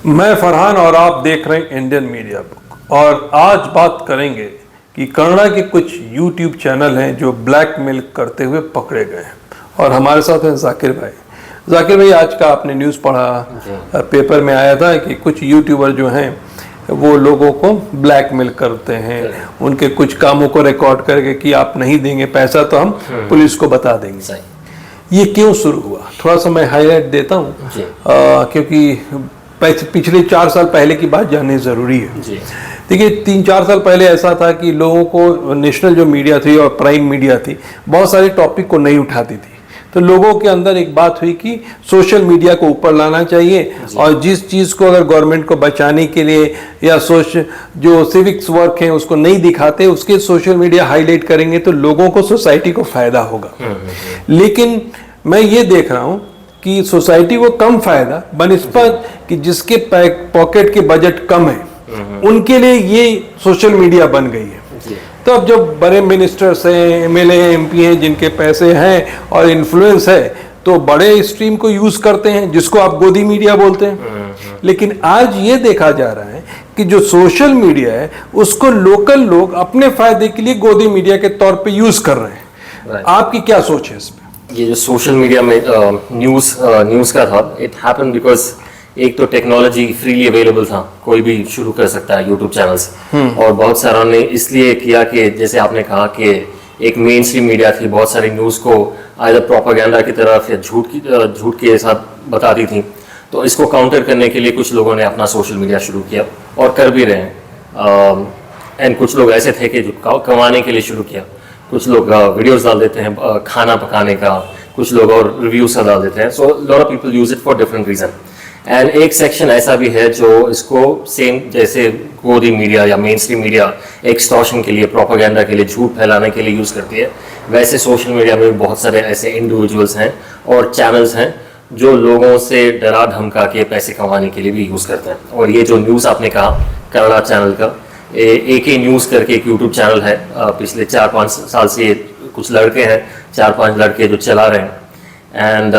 मैं फरहान और आप देख रहे हैं इंडियन मीडिया बुक। और आज बात करेंगे कि कनाडा के कुछ यूट्यूब चैनल हैं जो ब्लैकमेल करते हुए पकड़े गए हैं। और हमारे साथ हैं जाकिर भाई। जाकिर भाई, आज का आपने न्यूज़ पढ़ा, पेपर में आया था कि कुछ यूट्यूबर जो हैं वो लोगों को ब्लैकमेल करते हैं, उनके कुछ कामों को रिकॉर्ड करके कि आप नहीं देंगे पैसा तो हम पुलिस को बता देंगे। ये क्यों शुरू हुआ, थोड़ा सा मैं हाईलाइट देता हूँ क्योंकि पिछले 4 साल पहले की बात जाननी ज़रूरी है। देखिए, 3-4 साल पहले ऐसा था कि लोगों को नेशनल जो मीडिया थी और प्राइम मीडिया थी बहुत सारे टॉपिक को नहीं उठाती थी, तो लोगों के अंदर एक बात हुई कि सोशल मीडिया को ऊपर लाना चाहिए और जिस चीज़ को अगर गवर्नमेंट को बचाने के लिए या जो सिविक्स वर्क है उसको नहीं दिखाते, उसके सोशल मीडिया हाईलाइट करेंगे तो लोगों को, सोसाइटी को फायदा होगा। लेकिन मैं ये देख रहा हूँ कि सोसाइटी को कम फायदा बनिस्बत कि जिसके पॉकेट के बजट कम है उनके लिए ये सोशल मीडिया बन गई है। तो अब जब बड़े मिनिस्टर्स हैं, एमएलए एमपी हैं जिनके पैसे हैं और इन्फ्लुएंस है तो बड़े स्ट्रीम को यूज करते हैं जिसको आप गोदी मीडिया बोलते हैं। लेकिन आज ये देखा जा रहा है कि जो सोशल मीडिया है उसको लोकल लोग अपने फायदे के लिए गोदी मीडिया के तौर पे यूज कर रहे हैं। आपकी क्या सोच है इसमें? ये जो सोशल मीडिया में न्यूज़ का था, इट हैपन बिकॉज एक तो टेक्नोलॉजी फ्रीली अवेलेबल था, कोई भी शुरू कर सकता है यूट्यूब चैनल्स। और बहुत सारा ने इसलिए किया कि जैसे आपने कहा कि एक मेन स्ट्रीम मीडिया थी, बहुत सारी न्यूज़ को आइदर प्रोपेगेंडा की तरफ या झूठ के साथ बताती थी। तो इसको काउंटर करने के लिए कुछ लोगों ने अपना सोशल मीडिया शुरू किया और कर भी रहे हैं। एंड कुछ लोग ऐसे थे कि जो कमाने के लिए शुरू किया। कुछ लोग वीडियोस डाल देते हैं खाना पकाने का, कुछ लोग और रिव्यूज डाल देते हैं। So lot of people use it for different reason. And एक सेक्शन ऐसा भी है जो इसको सेम जैसे गोदी मीडिया या मेन स्ट्रीम मीडिया एक्सटॉर्शन के लिए, प्रोपेगेंडा के लिए, झूठ फैलाने के लिए यूज करती है, वैसे सोशल मीडिया में बहुत सारे ऐसे इंडिविजुअल्स हैं और चैनल्स हैं जो लोगों से डरा धमका के पैसे कमाने के लिए भी यूज करते हैं। और ये जो न्यूज़ आपने कहा कनाडा चैनल का, एक ही न्यूज़ करके एक यूट्यूब चैनल है, पिछले 4-5 साल से कुछ लड़के हैं, 4-5 लड़के जो चला रहे हैं। And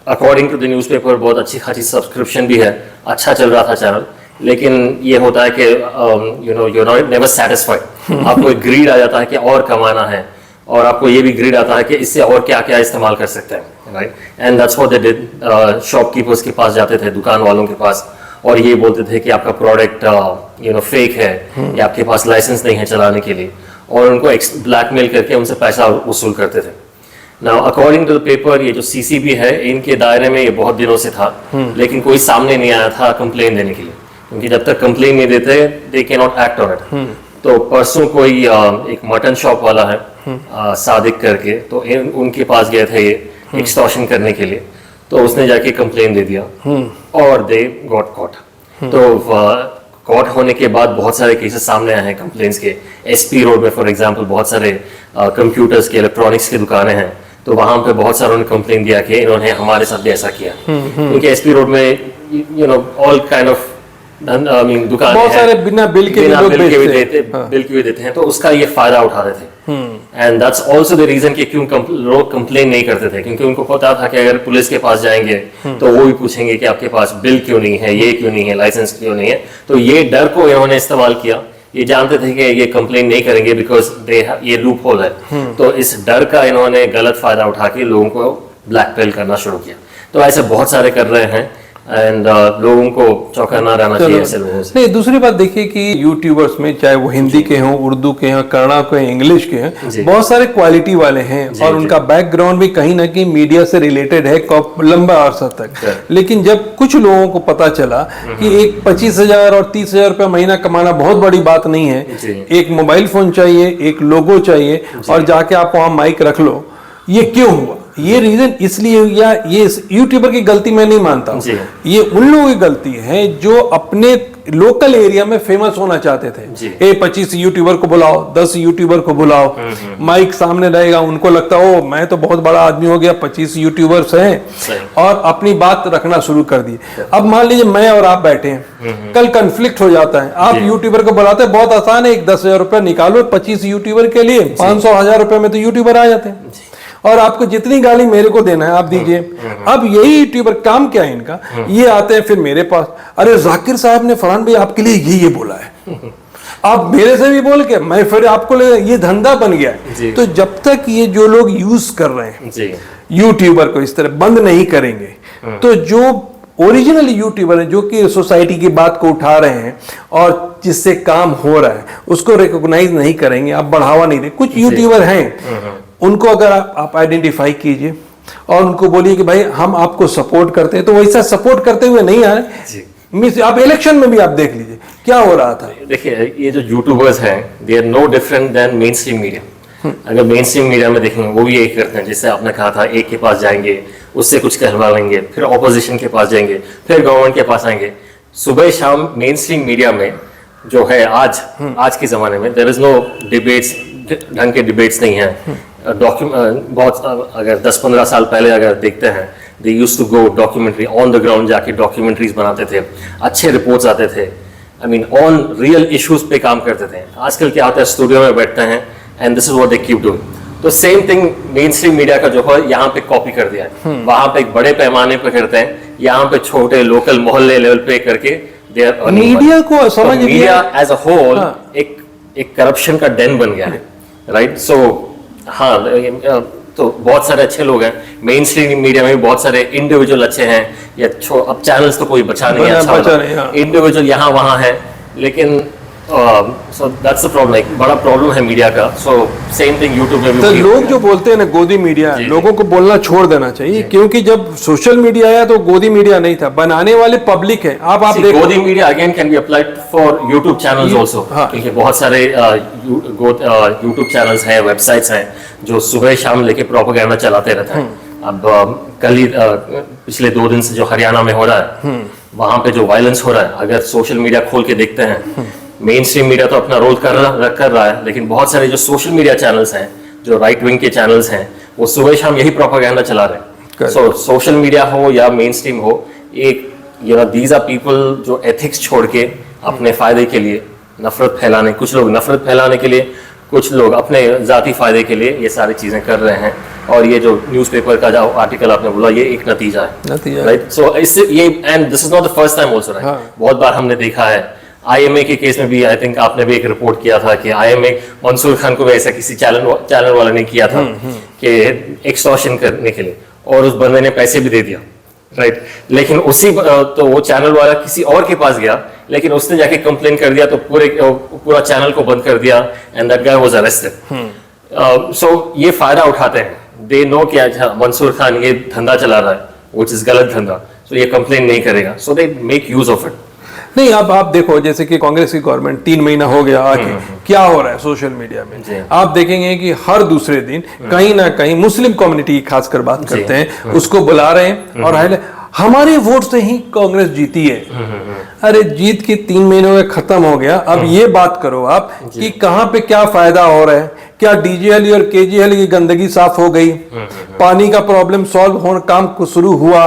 according to the newspaper बहुत अच्छी खासी सब्सक्रिप्शन भी है, अच्छा चल रहा था चैनल। लेकिन ये होता है कि यू नो नेवर सेटिस्फाइड। आपको एक ग्रीड आ जाता है कि और कमाना है, और आपको ये भी ग्रीड आता है कि इससे और क्या क्या इस्तेमाल कर सकते हैं, right. And that's what they did. Shopkeepers के पास जाते थे, दुकान वालों के पास, और ये बोलते थे कि आपका प्रोडक्ट फेक है या आपके पास लाइसेंस नहीं है चलाने के लिए, और उनको ब्लैकमेल करके उनसे पैसा वसूल करते थे। Now according to the paper, ये जो सीसीबी है इनके दायरे में ये बहुत दिनों से था, लेकिन कोई सामने नहीं आया था कंप्लेन देने के लिए, क्योंकि जब तक कंप्लेन नहीं देते they can not act on it. तो परसों कोई एक मटन शॉप वाला है सादिक करके, तो उनके पास गए थे ये एक्सटॉर्शन करने के लिए, तो उसने जाके कंप्लेन दे दिया और दे गॉट कॉट। तो कॉट होने के बाद बहुत सारे केसेस सामने आए हैं कंप्लेन्स के। एसपी रोड में फॉर एग्जांपल बहुत सारे कंप्यूटर्स के, इलेक्ट्रॉनिक्स की दुकानें हैं, तो वहां पे बहुत सारों ने कंप्लेन दिया कि इन्होंने हमारे साथ भी ऐसा किया। क्योंकि एसपी रोड में ऑल काइंड ऑफ दुकान बहुत सारे बिना बिल के भी देते हैं, तो उसका ये फायदा उठाते थे। And that's also the reason कि क्यों लोग कंप्लेन नहीं करते थे, क्योंकि उनको पता था कि अगर पुलिस के पास जाएंगे तो वो भी पूछेंगे कि आपके पास बिल क्यों नहीं है, ये क्यों नहीं है, लाइसेंस क्यों नहीं है। तो ये डर को इन्होंने इस्तेमाल किया। ये जानते थे कि ये कंप्लेन नहीं करेंगे बिकॉज ये लूप होल है, तो इस डर का इन्होंने गलत फायदा उठा के लोगों को ब्लैकमेल करना शुरू किया। तो ऐसे बहुत सारे कर रहे हैं एंड लोगों को चौकन्ना रहना चाहिए ऐसे लोगों से। नहीं, दूसरी बात देखिए कि यूट्यूबर्स में चाहे वो हिंदी के हों, उर्दू के हों, कन्नड़ा के हों, इंग्लिश के हों, बहुत सारे क्वालिटी वाले हैं और उनका बैकग्राउंड भी कहीं ना कहीं मीडिया से रिलेटेड है लंबा अरसा तक। लेकिन जब कुछ लोगों को पता चला कि एक 25,000 और 30,000 रुपया महीना कमाना बहुत बड़ी बात नहीं है, एक मोबाइल फोन चाहिए, एक लोगो चाहिए और जाके आप वहाँ माइक रख लो, ये क्यों हुआ? ये रीजन इसलिए, या ये यूट्यूबर की गलती मैं नहीं मानता हूँ, ये उन लोगों की गलती है जो अपने लोकल एरिया में फेमस होना चाहते थे। 25 यूट्यूबर को बुलाओ, 10 यूट्यूबर को बुलाओ, माइक सामने रहेगा, उनको लगता है ओ मैं तो बहुत बड़ा आदमी हो गया, 25 यूट्यूबर्स हैं, और अपनी बात रखना शुरू कर दी। अब मान लीजिए मैं और आप बैठे हैं, कल कंफ्लिक्ट हो जाता है, आप यूट्यूबर को बुलाते हैं, बहुत आसान है, एक 10,000 रुपया निकालो 25 यूट्यूबर के लिए, 500-1000 रुपए में तो यूट्यूबर आ जाते हैं। और आपको जितनी गाली मेरे को देना है आप दीजिए। अब यही यूट्यूबर काम क्या है इनका, ये आते हैं फिर मेरे पास, अरे जाकिर साहब ने फरहान भाई आपके लिए ये बोला है, आप मेरे से भी बोल के मैं फिर आपको ले, ये धंधा बन गया है। तो जब तक ये जो लोग यूज कर रहे हैं यूट्यूबर को इस तरह बंद नहीं करेंगे, तो जो ओरिजिनल यूट्यूबर है जो कि सोसाइटी की बात को उठा रहे हैं और जिससे काम हो रहा है उसको रिकॉग्नाइज नहीं करेंगे, आप बढ़ावा नहीं दे। कुछ यूट्यूबर हैं उनको अगर आप आइडेंटिफाई कीजिए और उनको बोलिए कि भाई हम आपको सपोर्ट करते हैं, तो वैसा सपोर्ट करते हुए नहीं आ रहे। आप इलेक्शन में भी आप देख लीजिए क्या हो रहा था। देखिए ये जो यूट्यूबर्स हैं they are no different than mainstream media. अगर मेन स्ट्रीम मीडिया में देखेंगे वो भी यही करते हैं, जैसे आपने कहा था एक के पास जाएंगे उससे कुछ कहलवा लेंगे, फिर ऑपोजिशन के पास जाएंगे, फिर गवर्नमेंट के पास आएंगे। सुबह शाम मेन स्ट्रीम मीडिया में जो है आज के जमाने में देयर इज नो डिबेट्स, ढंग के डिबेट्स नहीं है। बहुत अगर 10-15 साल पहले अगर देखते हैं they used to go documentary on the ground, जाके डॉक्यूमेंट्रीज बनाते थे, अच्छे रिपोर्ट्स आते थे, I mean on real issues पे काम करते थे। आजकल क्या होता है स्टूडियो में बैठते हैं and this is what they keep doing. तो same thing mainstream media का जो है यहाँ पे कॉपी कर दिया है। वहां पे एक बड़े पैमाने पे करते हैं, यहाँ पे छोटे लोकल मोहल्ले लेवल पे करके दे आर मीडिया को समझ मीडिया एज अ होल एक करप्शन का डेन बन गया है, राइट। सो हाँ, तो बहुत सारे अच्छे लोग हैं मेन स्ट्रीम मीडिया में भी, बहुत सारे इंडिविजुअल अच्छे हैं, या अब चैनल्स तो कोई बचा नहीं है अच्छा, इंडिविजुअल यहाँ वहाँ है, लेकिन so that's the problem, एक बड़ा प्रॉब्लम है मीडिया का। so same thing YouTube में भी। तो लोग जो बोलते हैं ना गोदी मीडिया, लोगों को बोलना छोड़ देना चाहिए, क्योंकि जब सोशल मीडिया आया तो गोदी मीडिया नहीं था, बनाने वाले पब्लिक है। आप देखो गोदी media again can be applied for YouTube channels also, क्योंकि बहुत सारे यूट्यूब चैनल्स हैं, वेबसाइट्स हैं जो सुबह शाम लेके प्रोपेगेंडा चलाते रहते हैं। अब कल ही पिछले 2 दिन से जो हरियाणा में हो रहा है वहां पे जो वायलेंस हो रहा है, अगर सोशल मीडिया खोल के देखते हैं, मेन स्ट्रीम मीडिया तो अपना रोल कर रहा है, लेकिन बहुत सारे जो सोशल मीडिया चैनल्स हैं, जो राइट विंग के चैनल्स हैं, वो सुबह शाम यही प्रोपेगेंडा चला रहे हैं। सो सोशल मीडिया हो या मेन स्ट्रीम हो, एक दीज आर पीपल जो एथिक्स छोड़ के अपने फायदे के लिए नफरत फैलाने, कुछ लोग नफरत फैलाने के लिए, कुछ लोग अपने जाती फायदे के लिए ये सारी चीजें कर रहे हैं। और ये जो न्यूज़पेपर का जो आर्टिकल आपने बोला, ये एक नतीजा है, राइट। सो इससे ये, and this is not the first time also, right. बहुत बार हमने देखा है, IMA के केस में भी आई थिंक आपने भी एक रिपोर्ट किया था कि IMA मंसूर खान को भी ऐसा किसी चैनल वाले ने किया था कि एक्सटॉर्शन करने के लिए, और उस बंदे ने पैसे भी दे दिया, राइट। लेकिन उसी तो वो चैनल वाला किसी और के पास गया, लेकिन उसने जाके कंप्लेन कर दिया तो पूरा चैनल को बंद कर दिया, and that guy was arrested. So ये फायदा उठाते हैं, दे नो कि अच्छा मंसूर खान ये धंधा चला रहा है, व्हिच इज गलत धंधा, सो ये कंप्लेन नहीं करेगा, so they make use of it. नहीं, अब आप देखो जैसे कि कांग्रेस की गवर्नमेंट 3 महीना हो गया आके, क्या हो रहा है सोशल मीडिया में, आप देखेंगे कि हर दूसरे दिन कहीं ना कहीं मुस्लिम कम्युनिटी की खासकर बात करते हैं, उसको बुला रहे हैं और हमारे वोट से ही कांग्रेस जीती है। अरे जीत के 3 महीनों में खत्म हो गया, अब ये बात करो आप कि कहाँ पे क्या फायदा हो रहा है, क्या DGL और KGL की गंदगी साफ हो गई, पानी का प्रॉब्लम सॉल्व होने काम शुरू हुआ,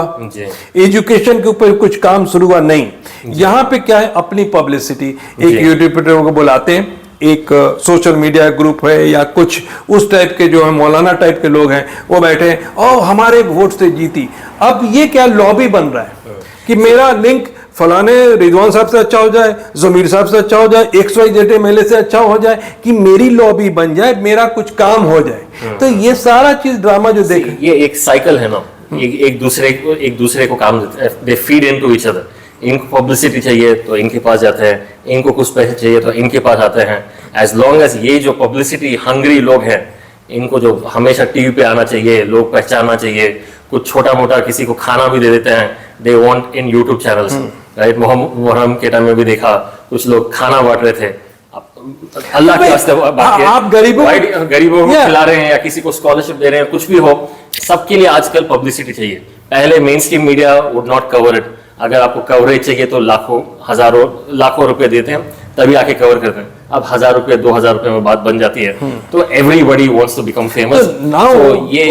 एजुकेशन के ऊपर कुछ काम शुरू हुआ, नहीं। यहाँ पे क्या है, अपनी पब्लिसिटी, एक यूट्यूबर को बुलाते हैं, एक सोशल मीडिया ग्रुप है या कुछ उस टाइप के जो है मौलाना टाइप के लोग हैं, वो बैठे हैं और हमारे वोट से जीती। अब ये क्या लॉबी बन रहा है कि मेरा लिंक फलाने रिजवान साहब से अच्छा हो जाए, जमीर साहब से अच्छा हो जाए, XYZ MLA से अच्छा हो जाए, कि मेरी लॉबी बन जाए, मेरा कुछ काम हो जाए। तो ये सारा चीज ड्रामा जो देख, ये एक साइकिल है ना, एक दूसरे को काम देते हैं, they feed into each other. इनको पब्लिसिटी चाहिए तो इनके पास जाते हैं, इनको कुछ पैसे चाहिए तो इनके पास आते हैं। एज लॉन्ग एज ये जो पब्लिसिटी हंग्री लोग हैं, इनको जो हमेशा टीवी पे आना चाहिए, लोग पहचानना चाहिए, कुछ छोटा मोटा किसी को खाना भी दे देते हैं, they want in YouTube channels, right. Muharram के टाइम में भी देखा कुछ लोग खाना बांट रहे थे, अल्लाह के वास्ते आप गरीबों को खिला रहे हैं या किसी को स्कॉलरशिप दे रहे हैं, कुछ भी हो, सबके लिए आजकल पब्लिसिटी चाहिए। पहले main stream media would not cover it, अगर आपको कवरेज चाहिए तो लाखों हजारों लाखों रुपए देते हैं तभी आके कवर करते हैं। अब 1000 रुपए 2000 रुपए में बात बन जाती है, तो everybody wants to become famous. Now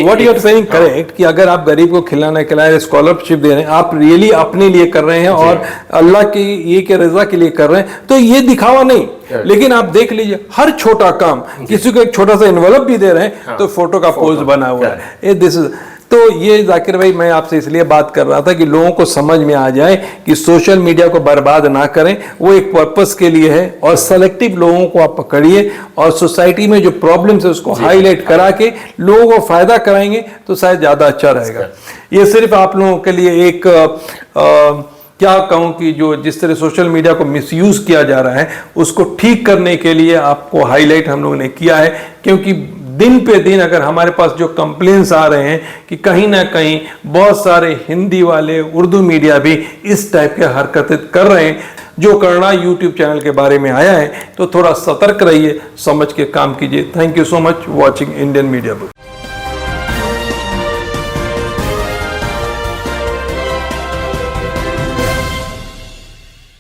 what you are saying correct कि अगर आप गरीब को खिलाना खिलाए स्कॉलरशिप दे रहे हैं, आप रियली अपने लिए कर रहे हैं और अल्लाह की ये के रजा के लिए कर रहे हैं, तो ये दिखावा नहीं। लेकिन आप देख लीजिए हर छोटा काम, किसी को एक छोटा सा इन्वेलप भी दे रहे हैं तो फोटो का पोज बना हुआ है। दिस इज तो ये जाकिर भाई मैं आपसे इसलिए बात कर रहा था कि लोगों को समझ में आ जाए कि सोशल मीडिया को बर्बाद ना करें, वो एक पर्पस के लिए है और सेलेक्टिव लोगों को आप पकड़िए और सोसाइटी में जो प्रॉब्लम्स है उसको हाईलाइट करा के लोगों को फायदा कराएंगे तो शायद ज्यादा अच्छा रहेगा। ये सिर्फ आप लोगों के लिए एक क्या कहूं कि जो जिस तरह सोशल मीडिया को मिसयूज किया जा रहा है उसको ठीक करने के लिए आपको हाईलाइट हम लोगों ने किया है, क्योंकि दिन पे दिन अगर हमारे पास जो कंप्लेंट्स आ रहे हैं कि कहीं ना कहीं बहुत सारे हिंदी वाले उर्दू मीडिया भी इस टाइप के हरकतें कर रहे हैं, जो करना यूट्यूब चैनल के बारे में आया है, तो थोड़ा सतर्क रहिए, समझ के काम कीजिए। Thank you so much watching Indian media book.